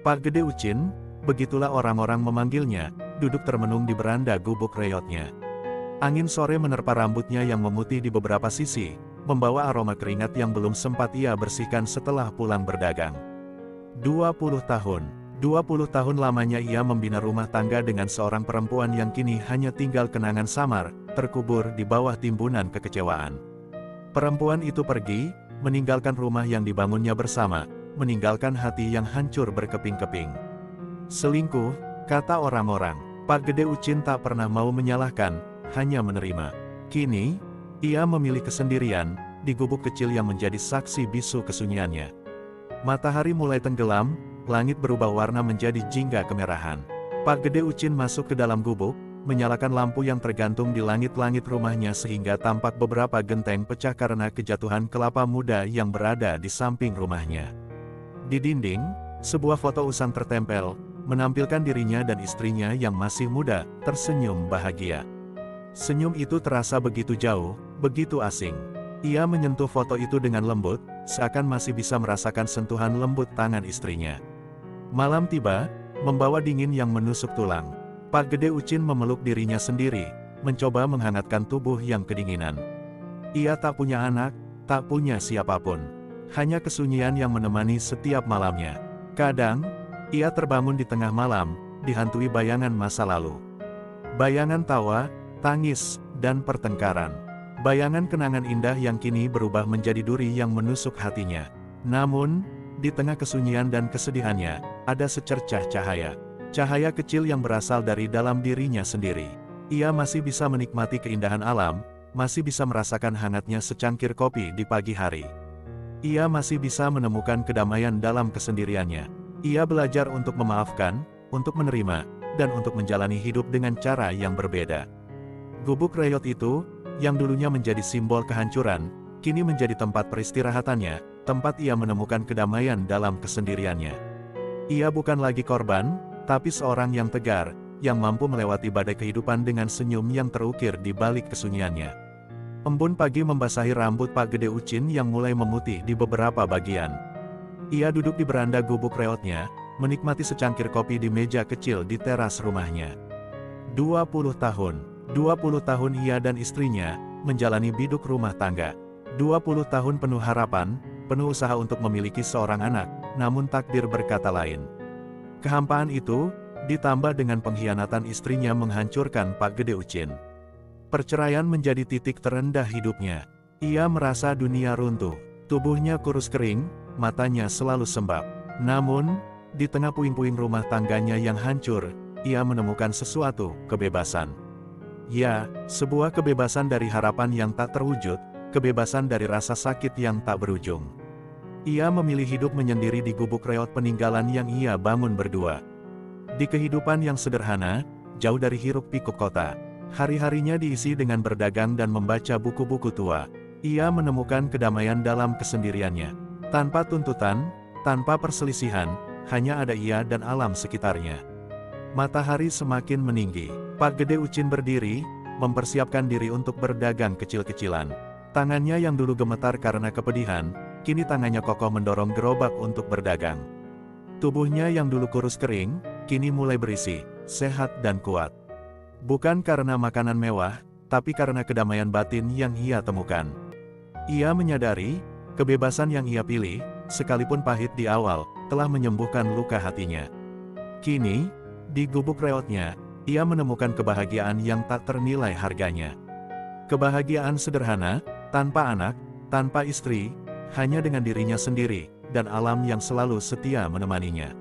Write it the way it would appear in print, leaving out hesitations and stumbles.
Pak Gede Ucin, begitulah orang-orang memanggilnya, duduk termenung di beranda gubuk reyotnya. Angin sore menerpa rambutnya yang memutih di beberapa sisi, membawa aroma keringat yang belum sempat ia bersihkan setelah pulang berdagang. 20 tahun. 20 tahun lamanya ia membina rumah tangga dengan seorang perempuan yang kini hanya tinggal kenangan samar, terkubur di bawah timbunan kekecewaan. Perempuan itu pergi, meninggalkan rumah yang dibangunnya bersama, meninggalkan hati yang hancur berkeping-keping. Selingkuh, kata orang-orang. Pak Gede Ucin tak pernah mau menyalahkan, hanya menerima. Kini, ia memilih kesendirian, di gubuk kecil yang menjadi saksi bisu kesunyiannya. Matahari mulai tenggelam, langit berubah warna menjadi jingga kemerahan. Pak Gede Ucin masuk ke dalam gubuk, menyalakan lampu yang tergantung di langit-langit rumahnya sehingga tampak beberapa genteng pecah karena kejatuhan kelapa muda yang berada di samping rumahnya. Di dinding, sebuah foto usang tertempel, menampilkan dirinya dan istrinya yang masih muda, tersenyum bahagia. Senyum itu terasa begitu jauh, begitu asing. Ia menyentuh foto itu dengan lembut, seakan masih bisa merasakan sentuhan lembut tangan istrinya. Malam tiba, membawa dingin yang menusuk tulang. Pak Gede Ucin memeluk dirinya sendiri, mencoba menghangatkan tubuh yang kedinginan. Ia tak punya anak, tak punya siapapun. Hanya kesunyian yang menemani setiap malamnya. Kadang, ia terbangun di tengah malam, dihantui bayangan masa lalu. Bayangan tawa, tangis, dan pertengkaran. Bayangan kenangan indah yang kini berubah menjadi duri yang menusuk hatinya. Namun, di tengah kesunyian dan kesedihannya, ada secercah cahaya. Cahaya kecil yang berasal dari dalam dirinya sendiri. Ia masih bisa menikmati keindahan alam, masih bisa merasakan hangatnya secangkir kopi di pagi hari. Ia masih bisa menemukan kedamaian dalam kesendiriannya. Ia belajar untuk memaafkan, untuk menerima, dan untuk menjalani hidup dengan cara yang berbeda. Gubuk reyot itu, yang dulunya menjadi simbol kehancuran, kini menjadi tempat peristirahatannya, tempat ia menemukan kedamaian dalam kesendiriannya. Ia bukan lagi korban, tapi seorang yang tegar, yang mampu melewati badai kehidupan dengan senyum yang terukir di balik kesunyiannya. Embun pagi membasahi rambut Pak Gede Ucin yang mulai memutih di beberapa bagian. Ia duduk di beranda gubuk reyotnya, menikmati secangkir kopi di meja kecil di teras rumahnya. 20 tahun. 20 tahun ia dan istrinya, menjalani biduk rumah tangga. 20 tahun penuh harapan, penuh usaha untuk memiliki seorang anak, namun takdir berkata lain. Kehampaan itu, ditambah dengan pengkhianatan istrinya menghancurkan Pak Gede Ucin. Perceraian menjadi titik terendah hidupnya. Ia merasa dunia runtuh, tubuhnya kurus kering, matanya selalu sembab. Namun, di tengah puing-puing rumah tangganya yang hancur, ia menemukan sesuatu, kebebasan. Ya, sebuah kebebasan dari harapan yang tak terwujud, kebebasan dari rasa sakit yang tak berujung. Ia memilih hidup menyendiri di gubuk reyot peninggalan yang ia bangun berdua. Di kehidupan yang sederhana, jauh dari hiruk-pikuk kota, hari-harinya diisi dengan berdagang dan membaca buku-buku tua. Ia menemukan kedamaian dalam kesendiriannya. Tanpa tuntutan, tanpa perselisihan, hanya ada ia dan alam sekitarnya. Matahari semakin meninggi. Pak Gede Ucin berdiri, mempersiapkan diri untuk berdagang kecil-kecilan. Tangannya yang dulu gemetar karena kepedihan, kini tangannya kokoh mendorong gerobak untuk berdagang. Tubuhnya yang dulu kurus kering, kini mulai berisi, sehat dan kuat. Bukan karena makanan mewah, tapi karena kedamaian batin yang ia temukan. Ia menyadari, kebebasan yang ia pilih, sekalipun pahit di awal, telah menyembuhkan luka hatinya. Kini, di gubuk reyotnya, ia menemukan kebahagiaan yang tak ternilai harganya. Kebahagiaan sederhana, tanpa anak, tanpa istri, hanya dengan dirinya sendiri, dan alam yang selalu setia menemaninya.